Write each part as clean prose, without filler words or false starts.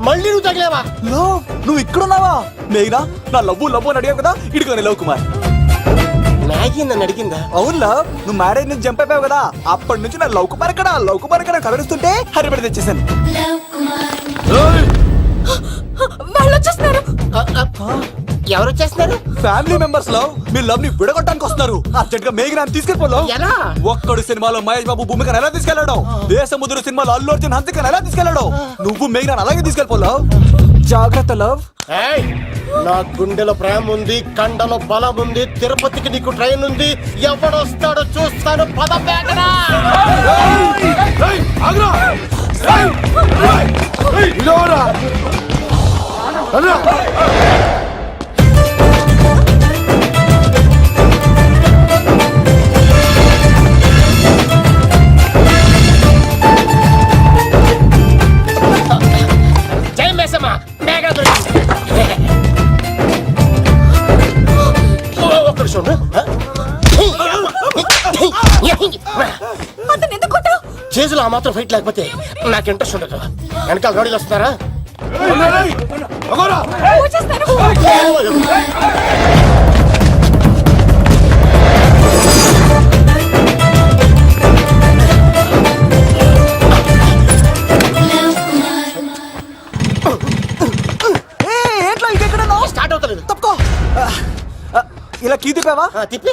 మళ్ళీ నువ్వు తగిలేవా? నువ్వు ఇక్కడున్నావా? మేఘనా, నా లవ్వు అని అడిగావు కదా, ఇడుకొని లవ్ కుమార్. మ్యాగీ నన్ను అడిగిందా? అవును లవ్, నువ్వు మ్యారేజ్ నుంచి జంప్ అయిపోయావు కదా, అప్పటి నుంచి నా లవ్ కుమార్ ఎక్కడ కలరిస్తుంటే హరిపడి తెచ్చేసాను. వాళ్ళు వచ్చేస్తున్నారు. ఎవరు వచ్చేస్తున్నారు? ఫ్యామిలీ మెంబర్స్ లవ్, మీ లవ్ ని విడగొట్టడానికి వస్తున్నారు. అర్జెంట్ గా మేఘనా తీసుకెళ్ళిపోలేవు. ఎలా? ఒక్కడు సినిమాలో మహేష్ బాబు భూమికను ఎలా తీసుకెళ్లాడు, దేశముద్రు సినిమాలో అల్లు అర్జున్ హన్సికను ఎలా తీసుకెళ్లాడు, నువ్వు మేఘనా అలాగే తీసుకెళ్ళిపోలేవు. జాగ్రత్త లవ్. నా గుండెలో ప్రేమ ఉంది, కండలో బలం ఉంది, తిరుపతికి నీకు ట్రైన్ ఉంది, ఎవడొస్తాడో చూస్తాను. పద బేటరా. జై మేసమ్మ, మేఘ ఒక్క నిమిషం. చేతులు ఆ మాత్రం ఫైట్ లేకపోతే నాకు ఇంట్రెస్ట్ ఉండదు. వెనకాల గాడీలు వస్తున్నారా? స్టార్ట్ అవుతలేదు. తప్పుకో. ఇలా కీ తిప్పావా? తిప్పి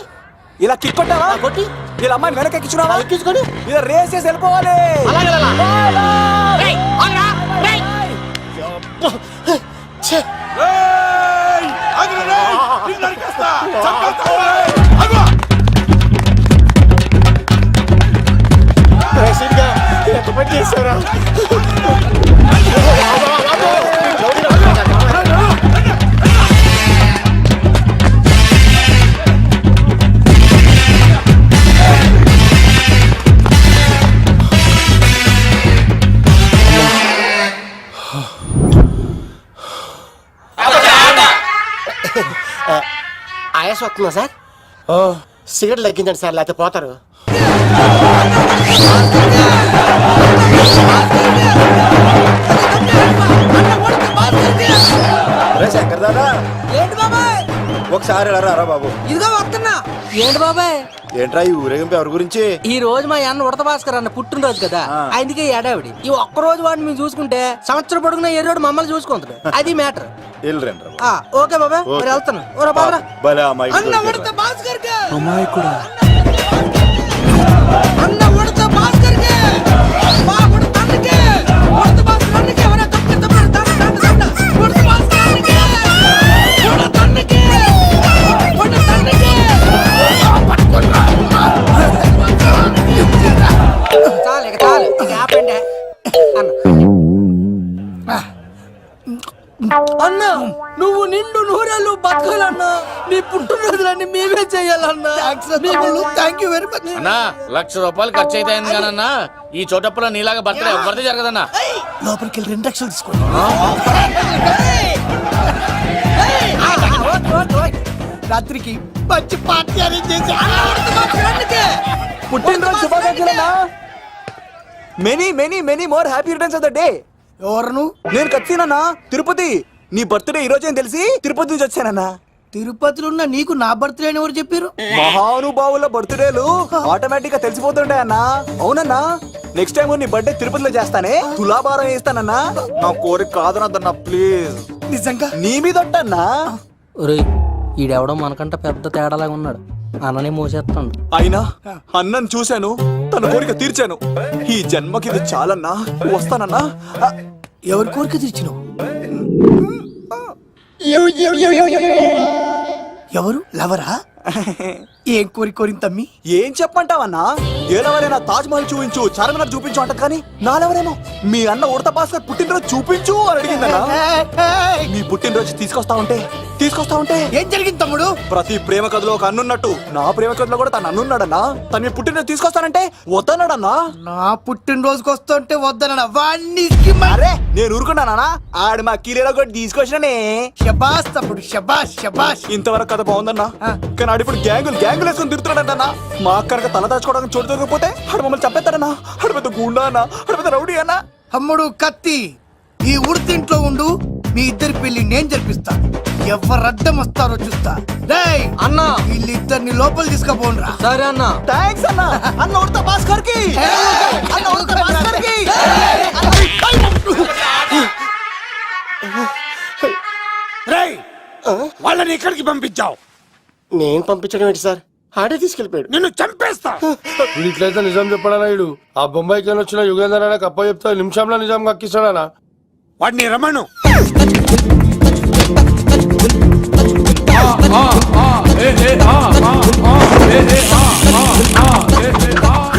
ఇలా కిక్ కొట్టావా? కొట్టి ఇలా అమ్మాయిని వెనక ఎక్కించున్నావా? ఎక్కించుకొని ఇలా రేస్ చేసి వెళ్ళిపోవాలి. చేశారా? ఆయాసం వస్తుందా సార్? సిగరెట్ లెక్కించండి సార్, లేకపోతే పోతారు. శంకర్ దాదా, ఏంటి బాబాయ్? ఒకసారి రా బాబు. ఇదిగో వస్తున్నా. ఏంటి బాబాయ్? ఏంట్రా ఈ ఊరేగింపు ఎవరి గురించి? ఈ రోజు మా అన్న ఉడత భాస్కర్ అన్న పుట్టినరోజు కదా, అందుకే ఏడావిడి. ఈ ఒక్క రోజు వాడిని మేము చూసుకుంటే సంవత్సరం పొడుగున ఏరోడు మమ్మల్ని చూసుకుంటాడు. అది మ్యాటర్. ఓకే బాబాయ్, మరి వెళ్తాను. అన్న ఉడత భాస్కర్ అమ్మాయికుడా, అన్న ఉడత భాస్కర్ మా ఉడత అన్నకే, ఉడత భాస్కర్ అన్నకే ఎవరైనా తప్పిస్తాడు. ఉడత భాస్కర్ అన్నకే, ఉడత అన్నకే, ఉడత అన్నకే. చాలు ఇక చాలు, ఇక ఆపండి అన్న. నువ్వు నిండు నూరేళ్ళు బతకాలన్నా, నీ పుట్టినరోజులన్నీ మేమే చెయ్యాలన్నా. థ్యాంక్ యూ వెరీ మచ్ అన్నా. 1,00,000 రూపాయలు ఖర్చు అవుతాయింది కానన్నా, ఈ చోటప్పులో నీలాగా బర్త్డే ఎవరిది జరగదన్నా. లోపలికి వెళ్ళి 2 లక్షలు తీసుకోండి. రాత్రికి మంచి పార్టీ అరేంజ్ చేసి పుట్టినరోజు శుభాకాంక్షలన్నా. Many many many more happy returns of the day. ఎవరు? నేను కత్తినన్నా, తిరుపతి. నీ బర్త్డే ఈ రోజే తెలిసి తిరుపతి నుంచి వచ్చానన్నా. తిరుపతిలో ఉన్న నీకు నా బర్త్డే అని ఎవరు చెప్పారు? మహానుభావుల బర్త్డేలు ఆటోమేటిక్ గా తెలిసిపోతుంటాయన్నా. అవునన్నా, నెక్స్ట్ టైం నీ బర్త్డే తిరుపతిలో చేస్తానే, తులాభారం వేస్తానన్నా. నా కోరిక కాదనద్దన్నా ప్లీజ్. నిజంగా నీ మీద ఒట్టన్నా. ఈడెవడో మనకంట పెద్ద తేడాలాగా ఉన్నాడు. అన్ననే మోసేస్తాడు. అయినా అన్నను చూశాను, తన కోరిక తీర్చాను. ఈ జన్మకి ఇది చాలన్నా, వస్తానన్నా. ఎవరి కోరిక తీర్చినావు? ఎవరు? లవరా? ఏం కోరిన తమ్మి? ఏం చెప్పంటావన్నా? ఏలవరైనా తాజ్ మహల్ చూపించు, చార్మినార్ చూపించు అంట, కానీ నాలెవరేమో మీ అన్న ఉడత భాస్కర్ పుట్టినరోజు చూపించు అని అడిగిందన్నా. మీ పుట్టినరోజు తీసుకొస్తా ఉంటే ఏం జరిగింది తమ్ముడు? ప్రతి ప్రేమ కథలో ఒక అన్నున్నట్టు నా ప్రేమ కథలో కూడా తను అన్నున్నాడన్నా. తను మీ పుట్టినరోజు తీసుకొస్తానంటే వద్దన్నాడన్నా. నా పుట్టినరోజుకి వస్తుంటే వద్దన్నా. వాణ్ణి అరే నేను ఊరుకున్నానా? ఆడు మా కీలేలో కూడా తీసుకొచ్చిననే. శబాష్ తమ్ముడు, శబాష్ శబాష్. ఇంతవరకు కథ బాగుందన్నా, కానీ ఆడు ఇప్పుడు గ్యాంగులు వేసుకుని తిరుగుతున్నాడన్నా. మా అక్కడికి తల దాచుకోవడానికి చోటు దొరికిపోతే ఆడు మమ్మల్ని చంపేస్తాడన్నా. ఆడు పెద్ద గుండా అన్నా, ఆడు పెద్ద రౌడీ అన్నా. తమ్ముడు కత్తి, ఈ ఉడితింట్లో ఉండు, మీ ఇద్దరి పెళ్లి నేను జరిపిస్తా. ఎవరు అడ్డం వస్తారో చూస్తా. రేయ్ అన్నా వీళ్ళిద్దరిని లోపల తీసుకుపోండ్రా. సరే అన్నా. థ్యాంక్స్ అన్న. అన్న ఉడత భాస్కర్ కి, అన్న ఉడత భాస్కర్ కి. రేయ్ వాళ్ళని ఎక్కడికి పంపించావు? నేను పంపించడం ఏంటి సార్, ఆడే తీసుకెళ్ళిపోయాడు. నిన్ను చంపేస్తా. ఇట్లయితే నిజం చెప్పడానా ఇడు? ఆ బొంబాయికి వచ్చిన యుగేందర్ అనే కప్ప చెప్తా నిమిషంలో నిజం కక్కిస్తాడా? వాడిని రమణు.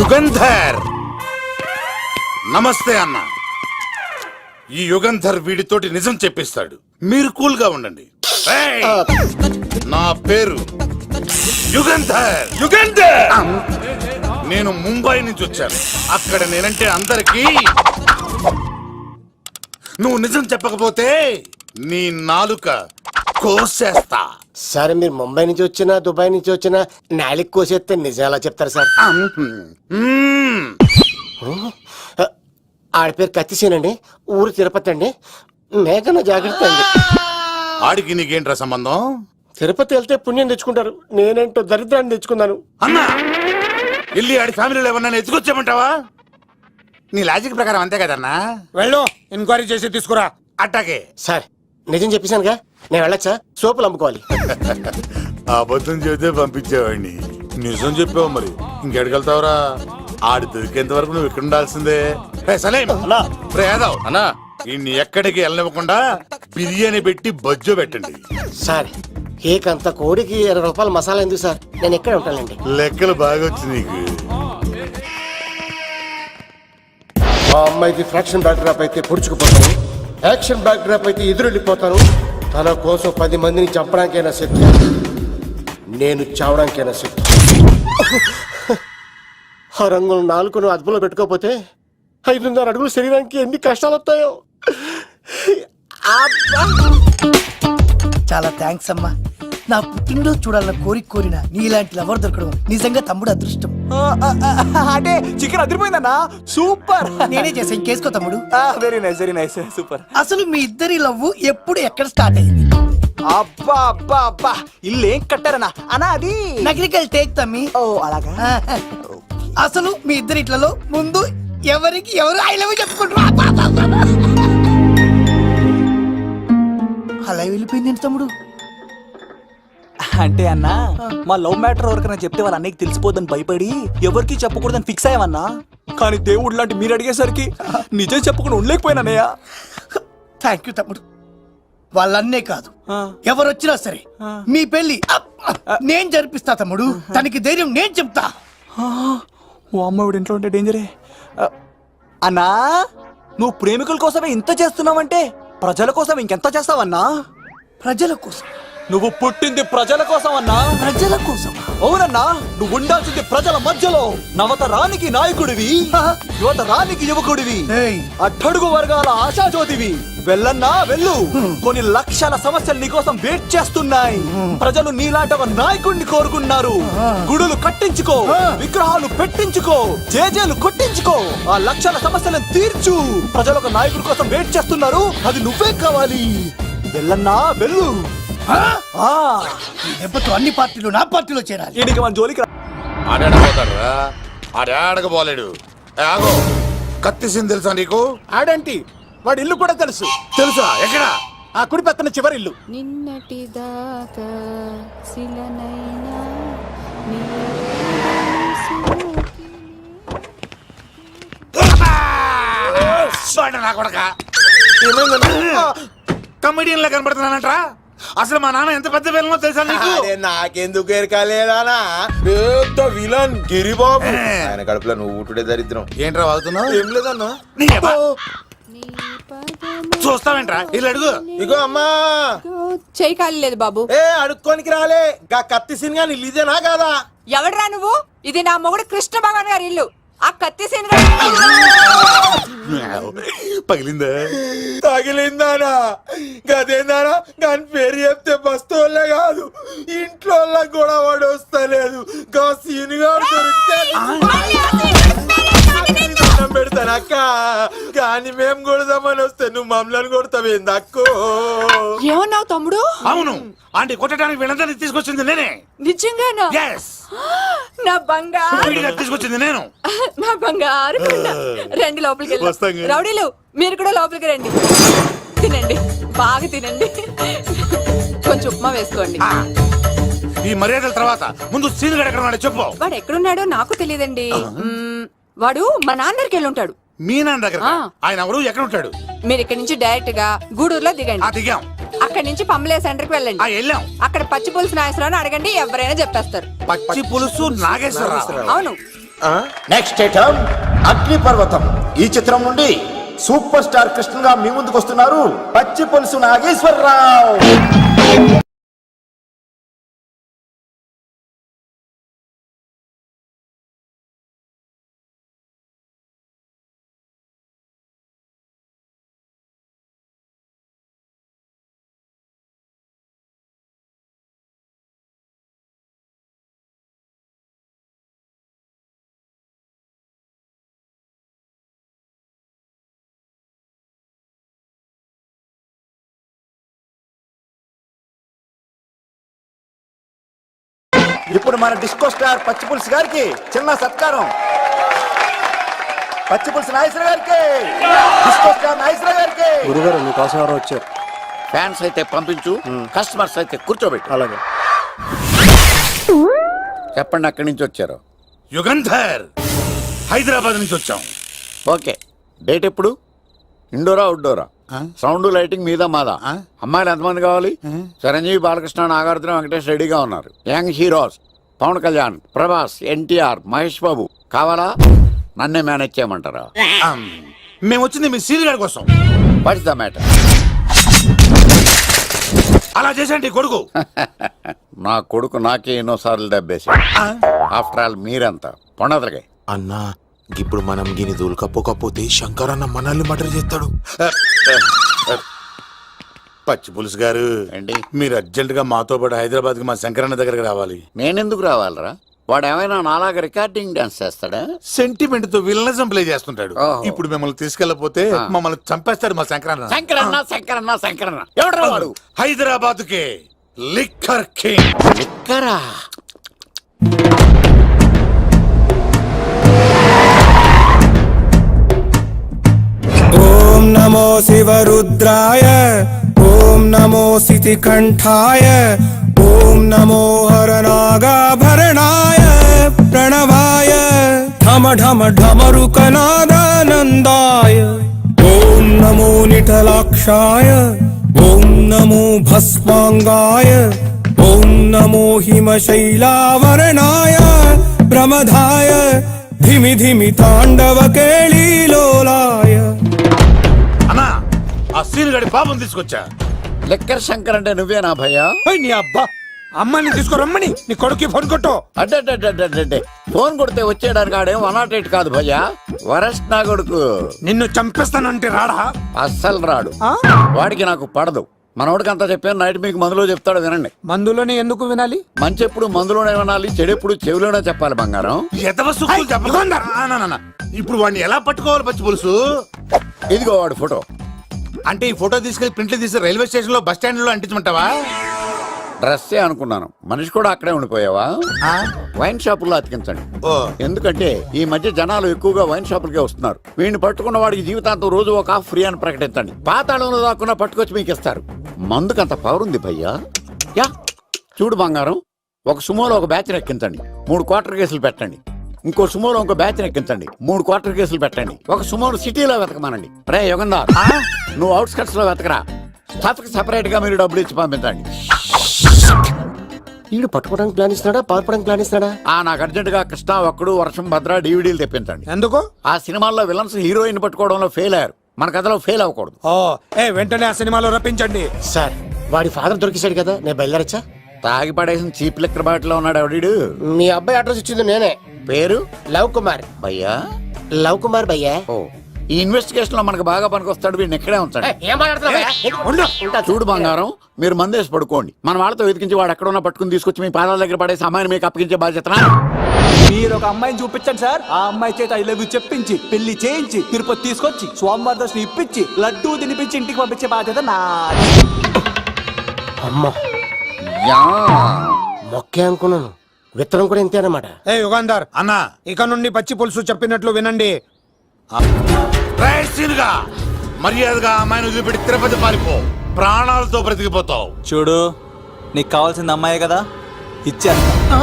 యుగంధర్ నమస్తే అన్న. ఈ యుగంధర్ వీడితోటి నిజం చెప్పిస్తాడు, మీరు కూల్ గా ఉండండి. ఏయ్! నా పేరు యుగంధర్. యుగంధర్ నేను ముంబై నుంచి వచ్చాను. అక్కడ నేనంటే అందరికీ. నువ్వు నిజం చెప్పకపోతే నీ నాలుక కోసేస్తా. సరే మీరు ముంబై నుంచి వచ్చినా దుబాయ్ నుంచి వచ్చినా నాలిక్ కోసేస్తే నిజం ఎలా చెప్తారు సార్? మ్మ్. ఆడ పేరు కత్తిసేనండి, ఊరు తిరుపతి అండి. మేఘన జాగ్రత్త అండి. ఆడికి నీకేంట్రా సంబంధం? తిరుపతి వెళ్తే పుణ్యం తెచ్చుకుంటారు, నేనేంటో దరిద్రాన్ని తెచ్చుకున్నాను. అన్నా వెళ్ళి ఆడి ఫ్యామిలీలో ఎవరన్నా ఎత్తుకొచ్చామంటావా? నీ లాజిక్ ప్రకారం అంతే కదన్నా. వెళ్ళు, ఎంక్వైరీ చేసి తీసుకురా. అట్టాకే. సార్ నిజం చెప్పేశానుగా, నేను వెళ్ళొచ్చా? సోపులు అమ్ముకోవాలి. అబద్ధం చెబితే పంపించేవాడిని, నిజం చెప్పావు మరి ఇంకెడగలుగుతావురా? ఆడి దొరికేంత వరకు నువ్వు ఇక్కడ ఉండాల్సిందే. రే సలేం, రే యాదవ్ అన్నా ఇన్ని ఎక్కడికి వెళ్ళనివ్వకుండా బిర్యానీ పెట్టి బజ్జో పెట్టండి. సార్ కేక్ కోడికి 20 రూపాయల మసాలా ఎందుకు సార్, నేను ఎక్కడ ఉంటానండి. లెక్కలు బాగా వచ్చి నీకు. మా అమ్మాయికి ఫ్రాక్షన్ బ్యాక్ డ్రాప్ అయితే పొడుచుకుపోతాను, యాక్షన్ బ్యాక్ డ్రాప్ అయితే ఎదురెళ్ళిపోతాను. తన కోసం 10 మందిని చంపడానికైనా శక్తి, నేను చావడానికైనా శక్తి. ఆ రంగులు 4 అదుపులో పెట్టుకోకపోతే 5.5 అడుగులు శరీరానికి ఎన్ని కష్టాలు వస్తాయో. చాలా థ్యాంక్స్ అమ్మా. నా పుట్టినరోజు చూడాలన్న కోరిన నీలాంటి లవర్ దొరకడం నిజంగా తమ్ముడు అదృష్టం. అంటే చికెన్ అదిరిపోయిందన్నా, సూపర్. నేనే చేసా, ఇంకేసుకో తమ్ముడు. Very nice, very nice, super. అసలు మీ ఇద్దరి లవ్ ఎప్పుడు ఎక్కడ స్టార్ట్ అయింది? అబ్బా అబ్బా అబ్బా, ఇల్లు ఏం కట్టారన్నా అన్నా? అది నగరికల్ టేక్ తమ్మి. ఓ అలాగా. అసలు మీ ఇద్దరిట్లలో ముందు ఎవరికి ఎవరు ఐ లవ్ చెప్పుకుంటారు? అలా వెళ్ళిపోయింది తమ్ముడు. అంటే అన్నా మా లవ్ మ్యాటర్ ఎవరికైనా చెప్తే వాళ్ళ అన్నయ్యకి తెలిసిపోద్దని భయపడి ఎవరికి చెప్పకూడదని ఫిక్స్ అయ్యామన్నా. కానీ దేవుడు లాంటి మీరు అడిగేసరికి నిజం చెప్పకుండా ఉండలేకపోయినానయ్యా. థ్యాంక్ యూ తమ్ముడు. వాళ్ళన్నే కాదు, ఎవరు వచ్చినా సరే మీ పెళ్లి నేను జరిపిస్తా తమ్ముడు. తనకి ధైర్యం నేను చెప్తా. ఓ అమ్మవిడి ఇంట్లో ఉంటే డేంజరే. అన్నా నువ్వు ప్రేమికుల కోసమే ఇంత చేస్తున్నావంటే ప్రజల కోసం ఇంకెంత చేస్తావన్నా? ప్రజల కోసం. నువ్వు పుట్టింది ప్రజల కోసం అన్నా. ప్రజల కోసం? అవునన్నా, నువ్వు ఉండాల్సింది ప్రజల మధ్యలో. నవతరానికి నాయకుడివి, యువతరానికి యువకుడివి, ఏయ్. అట్టడుగు వర్గాల ఆశాజ్యోతివి. వెళ్ళన్నా వెళ్ళు, కొన్ని లక్షల సమస్యలు నీకోసం వెయిట్ చేస్తున్నాయి. ప్రజలు నీలాంటి ఒక నాయకుడిని కోరుకున్నారు. గుడులు కట్టించుకో, విగ్రహాలు పెట్టించుకో, జేజేలు కొట్టించుకో, ఆ లక్షల సమస్యలను తీర్చు. ప్రజలు ఒక నాయకుడి కోసం వెయిట్ చేస్తున్నారు, అది నువ్వే కావాలి. వెళ్ళన్నా వెళ్ళు. ఈ దెబ్బతో అన్ని పార్టీలు నా పార్టీలో చేరాలి. ఈయనకి మన జోలికి రా. ఆడాడపోతాడు రా, ఆడాడకపోలేడు. ఆగో, కత్తిసింది తెలుసా నీకు? ఆడంటి వాడి ఇల్లు కూడా తెలుసు. తెలుసా? ఎక్కడ? ఆ కుడి పక్కన చివరి ఇల్లు. నిన్నటి దాకా శిలనైనా కమెడియన్ లా కనబడుతున్నానంట్రా. అసలు మా నాన్న ఎంత పెద్ద విలనో తెలుసా నీకు? నాకెందుకు ఎరకాలేదానా, పెద్ద విలన్ గిరిబాబు. ఆయన కడుపులో నువ్వు ఊటుడే దరిద్రం. ఏంట్రా వాగుతున్నావు? ఏం లేదన్నా. చూస్తావేంట్రా, ఇల్లు అడుగు. ఇగో అమ్మా, చేయి ఖాళీ లేదు బాబు. ఏ అడుక్కోనికి రాలే, గా కత్తి సినిమా ఇదేనా కాదా? ఎవడరా నువ్వు? ఇది నా మొగుడు కృష్ణ భగవాన్ గారి ఇల్లు. ఆ కత్తి సీన్ పగిలిందా? తగిలిందానా? గదేందానా? దాని పేరు చెప్తే బస్తోళ్ళే కాదు, ఇంట్లో కూడా వాడు వస్తలేదు. గా సీనుగా దొరికితే పెడతానా? అక్క కానీ మేము కొడదామని వస్తే నువ్వు మమ్మల్ని కొడతావేంది అక్కో ఏమన్నావు తమ్ముడు? అవును ఆంటీ కొట్టడానికి వీళ్ళందరినీ తీసుకొచ్చింది నేనే. నిజంగానా? Yes. నా బంగారు వీడిగా తీసుకొచ్చింది నేను. నా బంగారు కొండ. రండి లోపలికి వస్తాం వెళ్దాం. కానీ. రౌడీలు మీరు కూడా లోపలికి రండి. తినండి, బాగా తినండి. కొంచెం ఉప్మా వేసుకోండి. ఈ మర్యాదల తర్వాత ముందు సీన్ ఎక్కడ ఉన్నాడో చెప్పు. వాడు ఎక్కడున్నాడో నాకు తెలియదండి. వాడు మా నాన్న దగ్గరికి వెళ్ళి ఉంటాడు. మీ నాన్న దగ్గర ఆ. ఆయన ఎవరు ఎక్కడ ఉంటాడు? మీరు ఇక్కడ నుంచి డైరెక్ట్ గా గూడూరులో ఆ దిగండి. దిగాం, అక్కడ నుంచి పంబలే సెంటర్ కి ఆ వెళ్ళండి. వెళ్ళాం. అక్కడ పచ్చి పులుసు నాగేశ్వరరావు అడగండి, ఎవరైనా చెప్పేస్తారు. పచ్చి పులుసు నాగేశ్వరరావు. అవును. నెక్స్ట్ ఐటమ్ అగ్ని పర్వతం. ఈ చిత్రం నుండి సూపర్ స్టార్ కృష్ణగా మీ ముందుకు వస్తున్నారు పచ్చి పులుసు నాగేశ్వరరావు. ఇప్పుడు మన డిస్కో స్టార్ పచ్చి పులుసు గారికి చిన్న సత్కారం. పచ్చి పులుసు నాగేశ్వర గారికి, డిస్కో స్టార్ నాగేశ్వర గారికి. గురుగారు మీకోసం ఎవరో వచ్చారు. ఫ్యాన్స్ అయితే పంపించు, కస్టమర్స్ అయితే కూర్చోబెట్టు. అలాగే. చెప్పండి ఎక్కడి నుంచి వచ్చారు? యుగంధర్, హైదరాబాద్ నుంచి వచ్చాం. ఓకే, డేట్ ఎప్పుడు? ఇండోరా అవుట్డోరా? సౌండ్ లైటింగ్ మీద మాదా? అమ్మాయిలు ఎంతమంది కావాలి? చిరంజీవి, బాలకృష్ణ, నాగార్జున, వెంకటేష్ రెడీగా ఉన్నారు. యంగ్ హీరోస్ పవన్ కళ్యాణ్, ప్రభాస్, ఎన్టీఆర్, మహేష్ బాబు కావాలా? నన్నే మేనేజ్ చేయమంటారా? మేము వచ్చింది మీ సీన్ గారి కోసం. What's the matter? అలా చేసేయండి కొడుకు. నా కొడుకు నాకే ఎన్నోసార్లు దెబ్బేసి. ఆఫ్టర్ ఆల్ మీరంతా పొండదలకే. అన్నా ఇప్పుడు మనం గిని దూలకపోతే శంకర్ అన్న మనల్ని మర్డర్ చేస్తాడు. పచ్చి పులుసు గారు ఏంటి? మీరు అర్జెంట్ గా మాతో పాటు హైదరాబాద్ కి మా శంకరన్న దగ్గరకు రావాలి. నేనెందుకు రావాలరా? వాడు ఏమైనా నాలాగా రికార్డింగ్ డాన్స్ చేస్తాడా? సెంటిమెంట్ తో విలనిజం ప్లే చేస్తుంటాడు. ఓహో. ఇప్పుడు మిమ్మల్ని తీసుకెళ్లపోతే మమ్మల్ని చంపేస్తాడు మా శంకరన్న. శంకరన్న శంకరన్న శంకరన్న ఎవడ్రా వాడు? హైదరాబాద్ కే లిక్కర్ కింగ్. లిక్కరా? ఓం నమో శివరుద్రాయ, ఓం నమో సితికంఠాయ, ఓం నమో హరనాగాభరణాయ ప్రణవాయ ఢమ ఢమ ఢమరుకనాదానందాయ. ఓం నమో నిఠలాక్షాయ, ఓం నమో భస్మాంగాయ, ఓం నమో హిమశైలావరణాయ ప్రమదాయ ధిమి ధిమి తాండవ కేళీలోలాయ. అన్నా ఆ సీన్ గడి పాపం తీసుకొచ్చా. లిక్కర్ శంకర్ అంటే నువ్వేనా భయ్యా? నీ అబ్బా అమ్మాయిని తీసుకురమ్మని నీ కొడుకు ఫోన్ కొట్టు. అడ్డే ఫోన్ కొడితే వచ్చేయడానికి ఆడేం 108 కాదు భయ్యా, వరస్ట్ నా కొడుకు. నిన్ను చంపేస్తానంటే రాడా? అస్సలు రాడు. వాడికి నాకు పడదు. మనోడికి అంతా చెప్పాను, నైట్ మీకు మందులో చెప్తాడు వినండి. మందులోనే ఎందుకు వినాలి? మంచి ఎప్పుడు మందులోనే వినాలి, చెడు ఎప్పుడు చెవిలోనే చెప్పాలి బంగారం. ఎదవ సుక్కులు చెప్పకుండా. ఇప్పుడు వాడిని ఎలా పట్టుకోవాలి పచ్చి పులుసు? ఇదిగో వాడు ఫోటో. అంటే ఈ ఫోటో తీసుకెళ్లి ప్రింట్లు తీసి రైల్వే స్టేషన్ లో బస్ స్టాండ్ లో అంటించమంటావా? డ్రెస్సే అనుకున్నాను, మనిషి కూడా అక్కడే ఉండిపోయావా? వైన్ షాపుల్లో అతికించండి. ఓ. ఎందుకంటే ఈ మధ్య జనాలు ఎక్కువగా వైన్ షాపులకే వస్తున్నారు. వీడిని పట్టుకున్న వాడికి జీవితాంతం రోజు ఒక ఆఫ్ ఫ్రీ అని ప్రకటించండి. పాతాళంలో దాక్కున్నా పట్టుకొచ్చి మీకు ఇస్తారు. మందుకంత పవర్ ఉంది భయ్యా. యా చూడు బంగారం, ఒక సుమోలో ఒక బ్యాచ్ ఎక్కించండి, 3 క్వార్టర్ కేసులు పెట్టండి. ఇంకో సుమోలో ఇంకో బ్యాచ్ ఎక్కించండి, 3 క్వార్టర్ కేసులు పెట్టండి. ఒక సుమోను సిటీలో వెతకమానండి. రే యుగంధర్, నువ్వు అవుట్స్కట్స్ లో వెతకరా. స్టాఫ్ కి సెపరేట్ గా మీరు డబ్బులు ఇచ్చి పంపించండి. వీడు పట్టుకోవడానికి ప్లాన్ ఇస్తున్నాడా, పాల్పడానికి ప్లాన్ ఇస్తున్నాడా? నాకు అర్జెంట్ గా కృష్ణ, ఒక్కడు, వర్షం, భద్ర డివిడీలు తెప్పించండి. ఎందుకు? ఆ సినిమాల్లో విలన్స్ హీరోయిన్ పట్టుకోవడంలో ఫెయిల్ అయ్యారు, మన కథలో ఫెయిల్ అవ్వకూడదు. వెంటనే ఆ సినిమాలో రప్పించండి. సార్ వాడి ఫాదర్ దొరికేశాడు కదా, నేను బయలుదేరచ్చా? తాగి పడేసిన చీప్ లెక్కర్ బాటిలో ఉన్నాడు ఎవడీడు? మీ అబ్బాయి అడ్రస్ ఇచ్చింది నేనే. పేరు? లవ్ కుమార్. భయ్యా? లవ్ కుమార్ భయ్యా. ఓ, ఈ ఇన్వెస్టిగేషన్ లో మనకు బాగా పనికొస్తాడు, వీడిని ఎక్కడే ఉంచండి. ఏం మాట్లాడుతున్నావు? చూడు బంగారం, మీరు మందేసి పడుకోండి. మన వాళ్ళతో వెతికించి వాడు ఎక్కడ ఉన్నా పట్టుకుని తీసుకొచ్చి మీ పాదాల దగ్గర పడేసి అమ్మాయిని మీకు అప్పగించే బాధ్యత. మీరు ఒక అమ్మాయిని చూపించండి సార్. ఆ అమ్మాయి చేత ఐ లవ్ యూ చెప్పించి పెళ్లి చేయించి తిరుపతి తీసుకొచ్చి స్వామివారి దర్శనం ఇప్పించి లడ్డూ తినిపించి ఇంటికి పంపించే బాధ్యత నాది. అమ్మ యా మొక్కే అనుకున్నాను, విత్తనం కూడా ఇంతే అన్నమాట. ఏ యుగాంధర్, అన్నా ఇక నుండి పచ్చి పులుసు చెప్పినట్లు వినండి. రైసీనుగా మర్యాదగా అమ్మాయిని వదిలిపెట్టి తిరుపతి పారిపో, ప్రాణాలతో బ్రతికిపోతావు. చూడు, నీకు కావాల్సింది అమ్మాయే కదా, ఇచ్చేస్తా.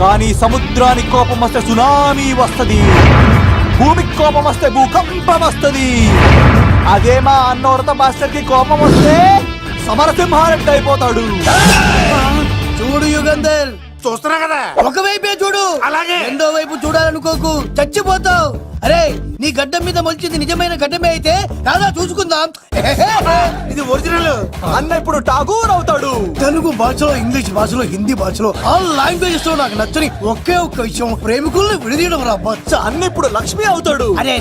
కానీ సముద్రానికి కోపం వస్తే సునామీ వస్తది, భూమికి కోపం వస్తే భూకంపం వస్తది. అదే మా అన్నోరత మాస్టర్ కి కోపం వస్తే సమరసింహారెడ్డి అయిపోతాడు. చూడు యుగంధర్, చూస్తున్నా కదా. ఒకవైపే చూడు, అలాగే. రెండో వైపు చూడాలనుకోకు, చచ్చిపోతావు. అరే, నీ గడ్డం మీద మొలిచింది నిజమైన గడ్డమే అయితే రాదా చూసుకుందాం. ఇది ఒరిజినల్. అన్న ఇప్పుడు ఠాగూర్ అవుతాడు. తెలుగు భాషలో, ఇంగ్లీష్ భాషలో, హిందీ భాషలో ఆల్ లాంగ్వేజెస్ లో నాకు నచ్చని ఒకే ఒక్క విషయం, ప్రేమికుల్ని విడదీయడం రా బచ్చ. అన్న ఇప్పుడు లక్ష్మి అవుతాడు. అరే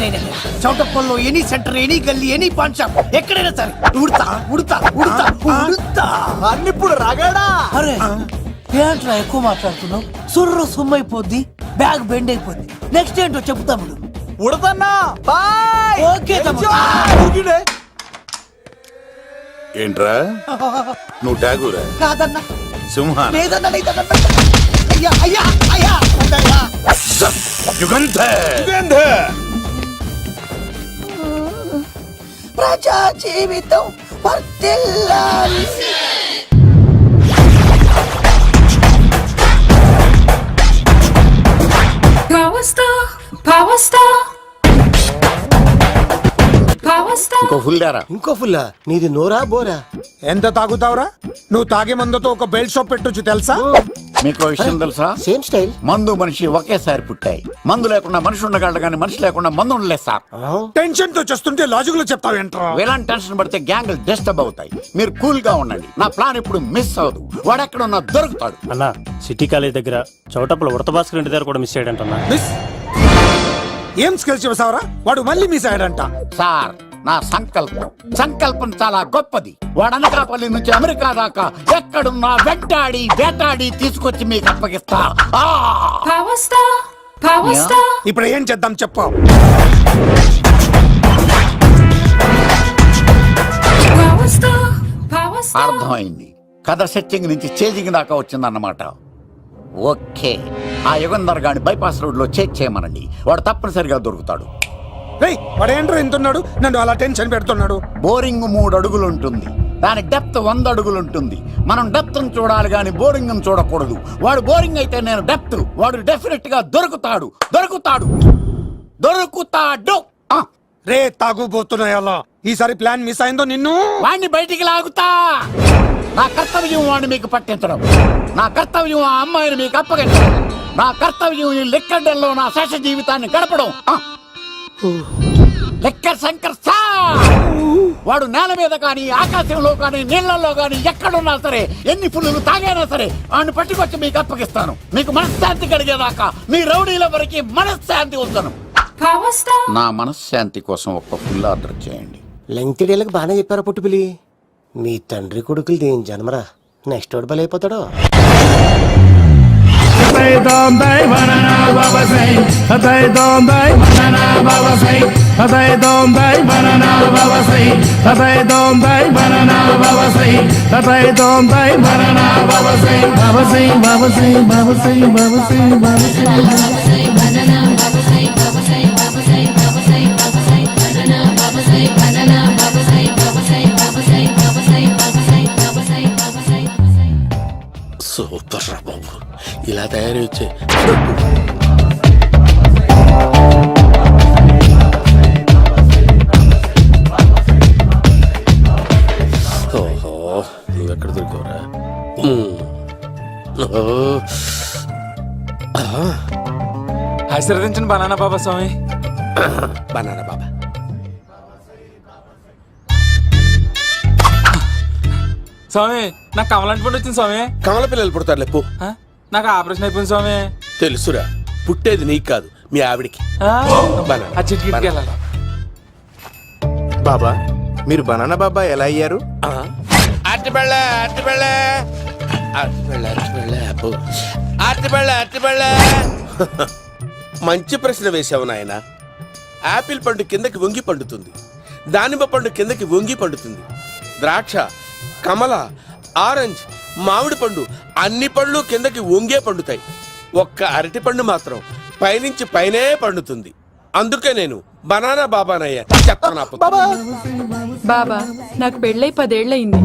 చౌటప్పల్లో ఎనీ సెంటర్, ఎనీ గల్లీ, ఎనీ పాన్ షాప్, ఎక్కడైనా సరే ఉడతా ఉడతా ఉడతా ఉడతా. అన్న ఇప్పుడు రగడా. అరే ఏంట్రా ఎక్కువ మాట్లాడుతున్నావు? సుర్రు సుమ్మైపోద్ది, బ్యాగ్ బెండ్ అయిపోద్ది. నెక్స్ట్ ఏంటో చెప్తాము. ఉడతన్నా బాయ్. ఓకే తమ్ముడు. ఏంట్రా నువ్వు ఠాగూరా? కాదన్నా, సింహాన్? లేదన్నా, లేదన్నా. అయ్యా అయ్యా అయ్యా అయ్యా. యుగంధర్. ప్రజా జీవితం వర్ధిల్లాలి. ఇంకో ఫుల్ దారా. ఇంకో ఫుల్లా? నీది నోరా బోరా? ఎంత తాగుతావురా? నువ్వు తాగే మందుతో ఒక బెల్ట్ షాప్ పెట్టొచ్చు తెలుసా? మీకు విషయం తెలుసా? Same style. మందు మనిషి ఒకేసారి పుట్టాయి. మందు లేకుండా మనిషి ఉండగలడు కానీ మనిషి లేకుండా మందు ఉండలేదు సార్. టెన్షన్ తో చేస్తుంటే లాజిక్ లో చెప్తావు ఏంట్రా? ఎలాంటి టెన్షన్ పడితే గ్యాంగులు డిస్టర్బ్ అవుతాయి. మీరు కూల్ గా ఉండండి. నా ప్లాన్ ఇప్పుడు మిస్ అవ్వదు. వాడు ఎక్కడ ఉన్నా దొరుకుతాడు. అన్నా, సిటీ కాలేజ్ దగ్గర చౌటప్పుల ఉడత భాస్కర్ ఇంటి దగ్గర కూడా మిస్ అయ్యాడంటన్నా. మిస్ ఏం స్కిల్స్ చూసావరా? వాడు మళ్ళీ మిస్ అయ్యాడంట. సార్, నా సంకల్పం చాలా గొప్పది. వాడు అనకాపల్లి నుంచి అమెరికా దాకా ఎక్కడున్నా వెంటాడి వేటాడి తీసుకొచ్చి మీకు అప్పగిస్తా. ఇప్పుడు ఏం చేద్దాం చెప్పు. అర్థమైంది. కథ సెట్టింగ్ నుంచి చేజింగ్ దాకా వచ్చిందన్నమాట. ఓకే, ఆ యుగంధర్ గాని బైపాస్ రోడ్ లో చెక్ చేయమనండి. వాడు తప్పనిసరిగా దొరుకుతాడు. రేయ్, వాడు ఏంట్రా ఇంతున్నాడు? నన్ను అలా టెన్షన్ పెడుతున్నాడు. బోరింగ్ 3 అడుగులు ఉంటుంది, దాని డెప్త్ 100 అడుగులు ఉంటుంది. మనం డెప్త్ చూడాలి గాని బోరింగ్ చూడకూడదు. వాడు బోరింగ్ అయితే నేను డెప్త్. వాడు డెఫినెట్ గా దొరుకుతాడు. ఆ, రే తాగుబోతున్నాయి అలా. ఈసారి ప్లాన్ మిస్ అయిందో నిన్ను. వాడిని బయటికి లాగుతా. నా కర్తవ్యం వాడిని మీకు పట్టించడం. నా కర్తవ్యం ఆ అమ్మాయిని మీకు అప్పగించడం. నా కర్తవ్యం ఈ లెక్కడల్లో నా శేష జీవితాన్ని గడపడం. లెక్కర్ శంకర్ సార్, వాడు నేల మీద కానీ ఆకాశంలో కానీ నీళ్లలో కానీ ఎక్కడున్నా సరే, ఎన్ని ఫుల్లు తాగైనా సరే వాడిని పట్టుకొచ్చి మీకు అప్పగిస్తాను. మీకు మనశ్శాంతి కలిగేదాకా మీ రౌడీల వరకు మనశ్శాంతి ఉంచను. నా మనశ్శాంతి కోసం ఒక్క ఫుల్ ఆర్డర్ చేయండి. లెంగ్తీడేళ్ళకి బాగానే చెప్పారా పుట్టుపిలి? మీ తండ్రి కొడుకులు దేని జన్మరా, నెక్స్ట్ వాడు బలైపోతాడో. సూపర్ రా బాబు, ఇలా తయారు వచ్చే. ఓహో, నువ్వెక్కడ దొరికావురా? ఆశీర్వదించండి బనానా బాబా స్వామి. బనానా బాబా. స్వామి, నాకు కమలాంటి పండు వచ్చింది స్వామి. కమల పిల్లలు పుడతారు లేపు. నాకు ఆపరేషన్ అయిపోయింది స్వామి. తెలుసురా, పుట్టేది నీకు కాదు మీ ఆవిడికి. ఆ చిటికి వెళ్ళాలి. బాబా, మీరు బనానా బాబా ఎలా అయ్యారు? మంచి ప్రశ్న వేశావు నాయన. యాపిల్ పండు కిందకి వంగి పండుతుంది, దానిమ్మ పండు కిందకి వంగి పండుతుంది, ద్రాక్ష, కమల, ఆరెంజ్, మామిడి పండు అన్ని పండ్లు కిందకి వంగే పండుతాయి. ఒక్క అరటి పండు మాత్రం పైనుంచి పైనే పండుతుంది. అందుకే నేను బనానా బాబానయ్యా. చెప్తాను బాబా నాకు పెళ్ళై 10 ఏళ్ళయింది.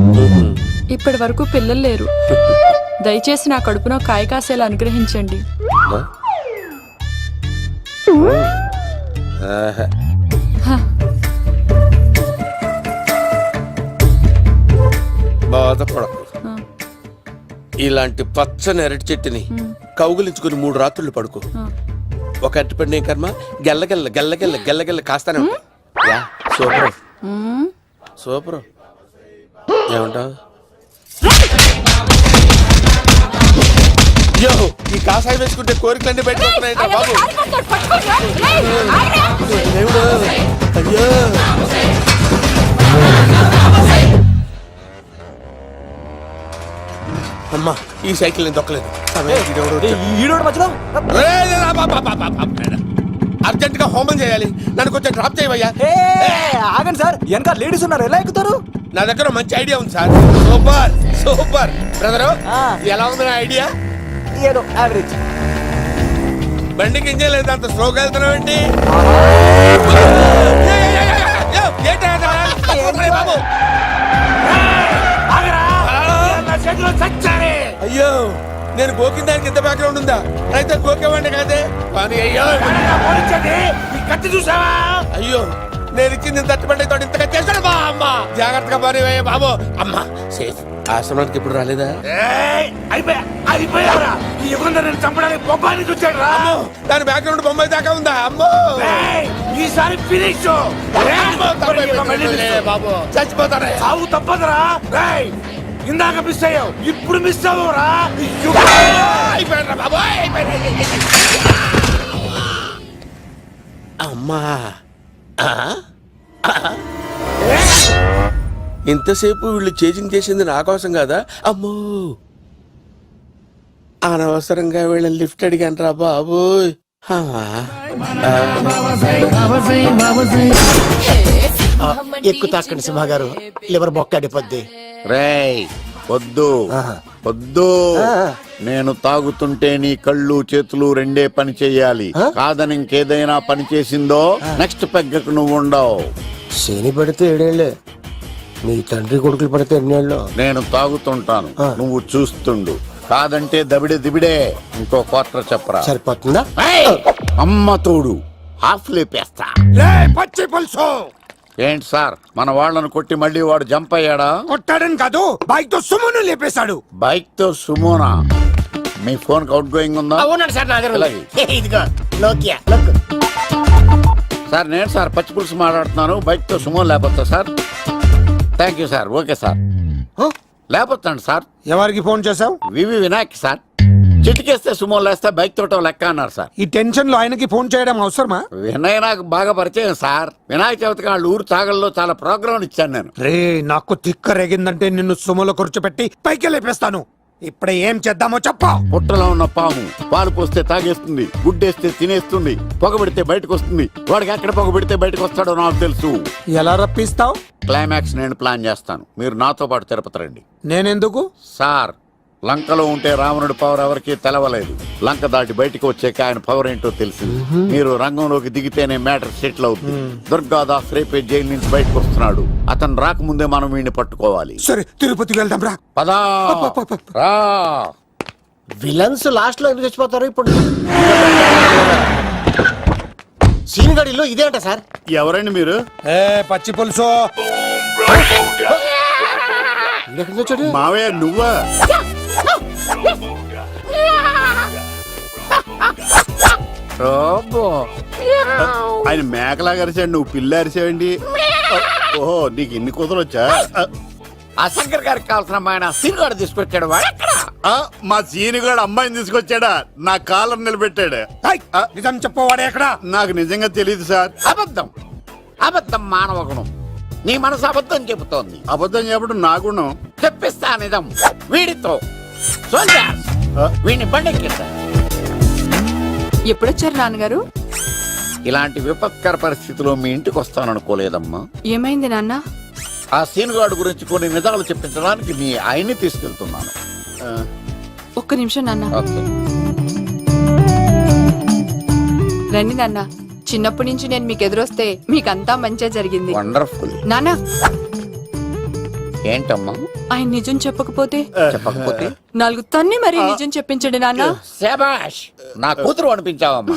ఇప్పటి వరకు పిల్లలు లేరు. దయచేసి నా కడుపునో కాయ కాసేలా అనుగ్రహించండి. బాధపడకు. ఇలాంటి పచ్చని అరటి చెట్టుని కౌగులించుకుని 3 రాత్రులు పడుకో. ఒక అరటి పండు ఏం కర్మ, గెల్లగెల్ల గెల్లగెల్ల గెల్లగెల్ల కాస్తానే ఉంటాయి. Yeah, super super. ఏమంటావు? యో, ఈ కాసాయి వేసుకుంటే కోరికలన్నీ బయటకు వస్తున్నాయంట బాబు. దేవుడు, అయ్యో. అమ్మా, ఈ సైకిల్ నేను దొక్కలేదు. అర్జెంట్ గా హోమం చేయాలి, నన్ను కొంచెం డ్రాప్ చేయవయ్యా. ఆగండి సార్, వెనక లేడీస్ ఉన్నారు, ఎలా ఎక్కుతారు? నా దగ్గర మంచి ఐడియా ఉంది సార్. Super super. బ్రదరు, ఎలా ఉంది నా ఐడియా? ఏదో యావరేజ్. బండికి ఇంజన్ లేదు, అంత స్లోగా వెళ్తున్నావు ఏంటి? బాబు అయ్యో, నేను గోకిన దానికి ఇంత బ్యాక్గ్రౌండ్ ఉందా? అయితే గోకేవాడిని కాదే. కానీ అయ్యో కత్తి చూసావా? అయ్యో, నేను ఇచ్చింది తట్టుబడి తోడు ఇంతగా చేశాడు బా. అమ్మ జాగ్రత్తగా పని బాబు. అమ్మ సేఫ్. ఆశ్రమానికి ఇప్పుడు రాలేదా? దాని బ్యాక్గ్రౌండ్ బొమ్మాయి దాకా ఉందా? అమ్మో, ఈసారి ఫినిష్ బాబు. చచ్చిపోతారా? సాగు తప్పదురా. ఇందాక మిస్ అయ్యావు, ఇప్పుడు మిస్ అవ్వరా? అమ్మా, ఇంతసేపు వీళ్ళు చేజింగ్ చేసింది నా కోసం కాదా? అమ్మో, అనవసరంగా వీళ్ళని లిఫ్ట్ అడిగాను రా బాబు. ఎక్కు తాకండి సింహ గారు, లివర్ బొక్క అడిపోద్ది. రేయ్ వద్దు వద్దు, నేను తాగుతుంటే నీ కళ్ళు చేతులు రెండే పని చెయ్యాలి. కాదని ఇంకేదైనా పని చేసిందో నెక్స్ట్ పెగ్గకు నువ్వు ఉండవు. శని పడితే 7 ఏళ్ళే, మీ తండ్రి కొడుకులు పడితే 8 ఏళ్ళు. నేను తాగుతుంటాను, నువ్వు చూస్తుండు. కాదంటే దబిడే దిబిడే. ఇంకో క్వార్టర్ చెప్పరా? సరిపోతుందా? అమ్మ తోడు హాఫ్ లేపేస్తా. పచ్చి పులుసు. ఏంటి సార్, మన వాళ్ళను కొట్టి మళ్ళీ వాడు జంప్ అయ్యాడా? కొట్టాడని కాదు, బైక్ తో సుమను లేపేశాడు. బైక్ తో సుమోనా? మీ ఫోన్ అవుట్ గోయింగ్ ఉందా? ఇదిగో నోకియా. సార్ నేను సార్ పచ్చి పులుసు మాట్లాడుతున్నాను. బైక్ తో సుమో లేకపోతా sir? Thank you sir. Okay sir, లేకపోతాండి సార్. ఎవరికి ఫోన్ చేసావు? V V Vinayak sir. చిటికేస్తే సుమో లేస్తే బైక్ తోటో లెక్క అన్నారు సార్. ఈ టెన్షన్ లో ఆయనకి ఫోన్ చేయడం అవసరమా? వినయ్ నాకు బాగా పరిచయం సార్. వినాయక చవితికి వాళ్ళ ఊరు తాగల్లో చాలా ప్రోగ్రాం ఇచ్చాను నేను. రే, నాకు తిక్క రేగిందంటే నిన్ను సుమలో కూర్చోపెట్టి పైకి లేపేస్తాను. ఇప్పుడే ఏం చేద్దామో చెప్పా. పుట్టలో ఉన్న పాము పాలు పోస్తే తాగేస్తుంది, గుడ్డేస్తే తినేస్తుంది, పొగబెడితే బయటకు వస్తుంది. వాడికి ఎక్కడ పొగబెడితే బయటకు వస్తాడో నాకు తెలుసు. ఎలా రప్పిస్తావు? క్లైమాక్స్ నేను ప్లాన్ చేస్తాను, మీరు నాతో పాటు తిరుపతి రండి. నేనెందుకు? సార్, లంకలో ఉంటే రావణుడి పవర్ ఎవరికి తెలవలేదు. లంక దాటి బయటకు వచ్చాక ఆయన పవర్ ఏంటో తెలిసింది. మీరు రంగంలోకి దిగితేనే మ్యాటర్ సెటిల్ అవుతుంది. దుర్గాదాస్ రేపే జైలు నుంచి బయటకు వస్తున్నాడు. అతను రాకముందే మనం వీడిని పట్టుకోవాలి. సరే, తిరుపతికి వెళ్దాం రా. పదా రా. విలన్స్ లాస్ట్ లో ఎందుకు చచ్చిపోతారు? ఇప్పుడు సీన్ గడిలో ఇదే అంట సార్. ఎవరండి మీరు? పచ్చి పులుసు. మావయ్య నువ్వా? ఆయన మేకలాగా అరిచాడు, నువ్వు పిల్ల అరిచావండి. ఓహో, నీకు ఇన్ని కుదరొచ్చా? అశంకర్ గారికి కావాల్సిన అమ్మాయి సీనుగాడు తీసుకొచ్చాడు. మా సీనుగాడు అమ్మాయిని తీసుకొచ్చాడా? నా కాలర్ నిలబెట్టాడు. నిజం చెప్పవాడే ఎక్కడ? నాకు నిజంగా తెలియదు సార్. అబద్ధం అబద్ధం మానవ గుణం. నీ మనసు అబద్ధం చెబుతోంది. అబద్ధం చెప్పడం నా గుణం. చెప్పిస్తా నిజం వీడితో. వీడిని బండెక్కిస్తా. ఎప్పుడొచ్చారు నాన్నగారు? ఇలాంటి విపత్కర పరిస్థితిలో మీ ఇంటికి వస్తాననుకోలేదమ్మా. ఏమైంది నాన్న? ఆ సీనుగాడు గురించి కొన్ని నిజాలు చెప్పించడానికి మీ ఆయన్ని తీసుకెళ్తున్నాను. ఒక్క నిమిషం నాన్న. ఓకే. రండి నాన్న. చిన్నప్పటి నుంచి నేను మీకు ఎదురొస్తే మీకంతా మంచిగా జరిగింది. వండర్ఫుల్. నాన్న, ఏంటమ్మా? ఆయన నిజం చెప్పకపోతే చెప్పకపోతే 4 తన్ని మరీ నిజం చెప్పించండి నాన్న. శభాష్, నా కూతురు అనిపించావమ్మా.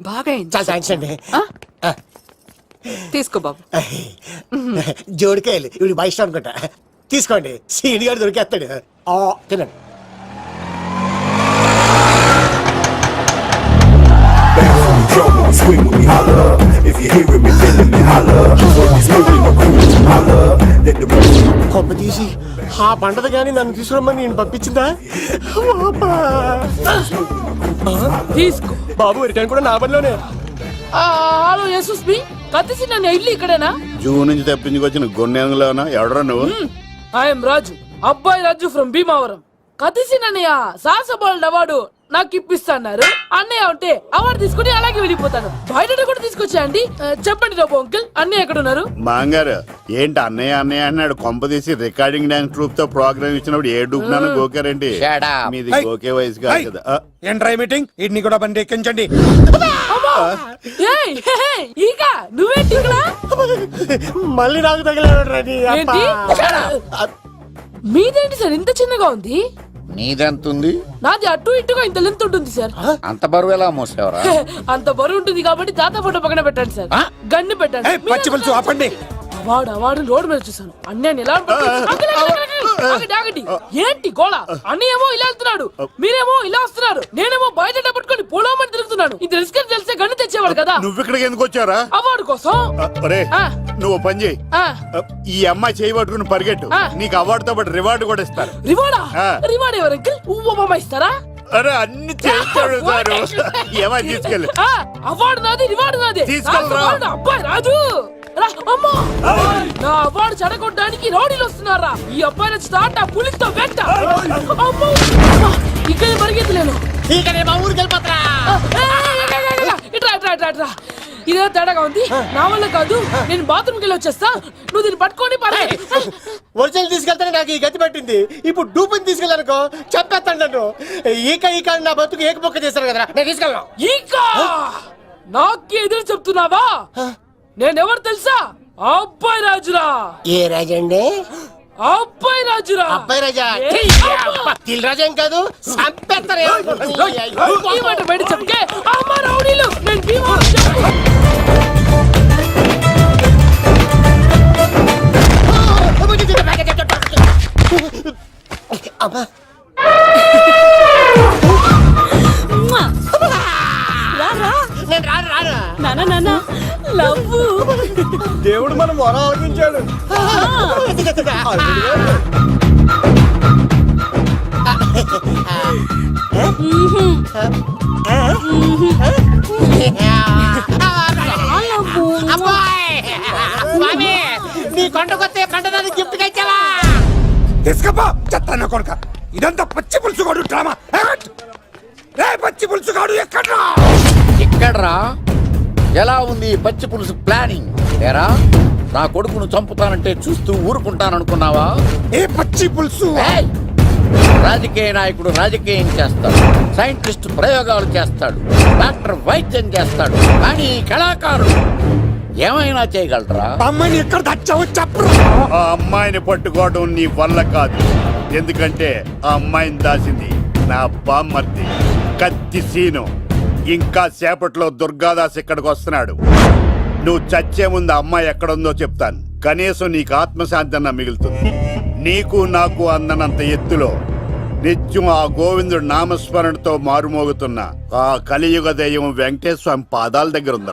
బాగా అయింది. చాలా థ్యాంక్స్ అండి. తీసుకో బాబు. జోడికాయలు ఇవి బాగా ఇష్టం అనుకుంటా. తీసుకోండి, సీని గారు దొరికేస్తాడు. తినండి. కొమ్మ తీసి ఆ పంటది కానీ నన్ను తీసుకురమ్మని నేను పంపించిందా? తీసుకో బాబు రిటర్న్ కూడా నా పనిలోనే. హలో యశస్వి, కత్తిసి నన్ను ఇల్లు ఇక్కడేనా? జూ నుంచి తప్పించుకొచ్చిన గొన్నెంగులోనా? ఎవడరా నువ్వు? ఐఎమ్ రాజు, అబ్బాయి రాజు ఫ్రమ్ భీమావరం. కత్తిసి నన్నయ్య సాహసబాలుడు అవార్డు నాకు ఇప్పిస్తాన్నారు. అన్నయ్య ఉంటే అవార్డు తీసుకుని అలాగే వెళ్ళిపోతాను. బయట కూడా తీసుకొచ్చా అండి. చెప్పండి రాబు అంకుల్, అన్నయ్య ఎక్కడ ఉన్నారు? మాంగారు ఏంటి అన్నయ్య అన్నయ్య అన్నాడు? కొంప తీసి రికార్డింగ్ డాన్స్ ట్రూప్ తో ప్రోగ్రామ్ ఇచ్చినప్పుడు ఏ డూబ్నాను గోకారండి? మీది గోకే వయసు కాదు కదా. ఏంట్రై మీటింగ్? ఇడ్ని కూడా బండి ఎక్కించండి. ఈక నువ్వేంటి ఇక్కడ? మళ్ళీ నాకు తగిలాడు. ఏంటి? మీదేంటి సార్ ఇంత చిన్నగా ఉంది? నీదెంతుంది? నాది అటు ఇటుగా ఇంత లెంత్ ఉంటుంది సార్. అంత బరువు ఎలా మోసేవరా? అంత బరువు ఉంటుంది కాబట్టి తాత ఫోటో పక్కన పెట్టండి సార్. గన్ను పెట్టండి. పచ్చి పులుసు ఆపండి. అవార్డు రోడ్డు మీద చూసాను. అన్నయ్య ఎలా ఆగండి. ఏంటి గోళ? అన్నయ్య ఏమో ఇలా వెళ్తున్నాడు, మీరేమో ఇలా వస్తున్నారు, నేనేమో బయట పట్టుకొని పోలోమని తిరుగుతున్నాను. ఇది రిస్క్ అని తెలిస్తే గన్ను తెచ్చేవాడు కదా. నువ్వు ఇక్కడికి ఎందుకు వచ్చారా? అవార్డు కోసం. నువ్వు పని చేయి, ఈ అమ్మాయి చేయి పట్టుకుని పరిగెట్టు. నీకు అవార్డు తో పాటు రివార్డు కూడా ఇస్తారు. రివార్డా? రివార్డ్ ఎవరు అంకిల్? ఉవ్వమ్మ ఇస్తారా? అరే అన్ని చేస్తాడు సార్. ఏమై తీసుకెళ్ళి. అవార్డు నాది, రివార్డు నాది. తీసుకెళ్ళరా. అబ్బాయి రాజు నా అవార్డు చెడగొట్టడానికి రౌడీలు వస్తున్నారా? ఈ అబ్బాయి స్టార్ట్ ఆ పులితో వెంట. ఇక్కడ పరిగెత్తలేను. ఇట్రా ఇదే తేడాగా ఉంది. నా వల్ల కాదు, నేను బాత్రూమ్కి వెళ్ళి వచ్చేస్తా. నువ్వు దీన్ని పట్టుకొని ఒరిజినల్ తీసుకెళ్తానే నాకు ఈ గతి పట్టింది. ఇప్పుడు డూపుని తీసుకెళ్ళానుకో చెప్పేస్తాను నన్ను. ఈక నా బతుకు ఏకపొక్క చేశారు కదా, నేను తీసుకెళ్ళను. ఇంకా నాకు ఎదురు చెప్తున్నావా? నేనెవరు తెలుసా? అబ్బాయి రాజురా. ఏ రాజండి? అబ్బాయి రాజురా. అబ్బాయి రాజా? తిల్ రాజా ఏం కాదు, సంపేస్తారు. బయట చెప్తే అమ్మ రౌడీలు. నేను భీమవరం అమ్మా దేవుడు మనం మొర ఆలోచించాడు. నీ కొండకొస్తే కంటదాన్ని గిఫ్ట్ గా ఇచ్చావా? తీసుకపో చెత్తాన కొడుక. ఇదంతా పచ్చి పులుసు గాడు డ్రామా. పచ్చి పులుసు గాడు ఎక్కడ్రా? ఎలా ఉంది పచ్చి పులుసు ప్లానింగ్? ఏరా, నా కొడుకును చంపుతానంటే చూస్తూ ఊరుకుంటాననుకున్నావా? ఏ పచ్చి పులుసు? రాజకీయ నాయకుడు రాజకీయం చేస్తాడు, సైంటిస్ట్ ప్రయోగాలు చేస్తాడు, డాక్టర్ వైద్యం చేస్తాడు, కానీ కళాకారుడు ఏమైనా చేయగలరా? అమ్మాయిని ఎక్కడ తెచ్చావో చెప్పు. ఆ అమ్మాయిని పట్టుకోవడం నీ వల్ల కాదు. ఎందుకంటే ఆ అమ్మాయిని దాసింది నా బామ్మర్ది కత్తి సీను. ఇంకా సేపట్లో దుర్గాదాస్ ఇక్కడికి వస్తున్నాడు. నువ్వు చచ్చే ముందు అమ్మాయి ఎక్కడుందో చెప్తాను. కనీసం నీకు ఆత్మశాంతి అన్న మిగులుతుంది. నీకు నాకు అందనంత ఎత్తులో నిత్యం ఆ గోవిందుడు నామస్మరణతో మారుమోగుతున్న ఆ కలియుగ దైవం వెంకటేశ్వర స్వామి పాదాల దగ్గర ఉంది.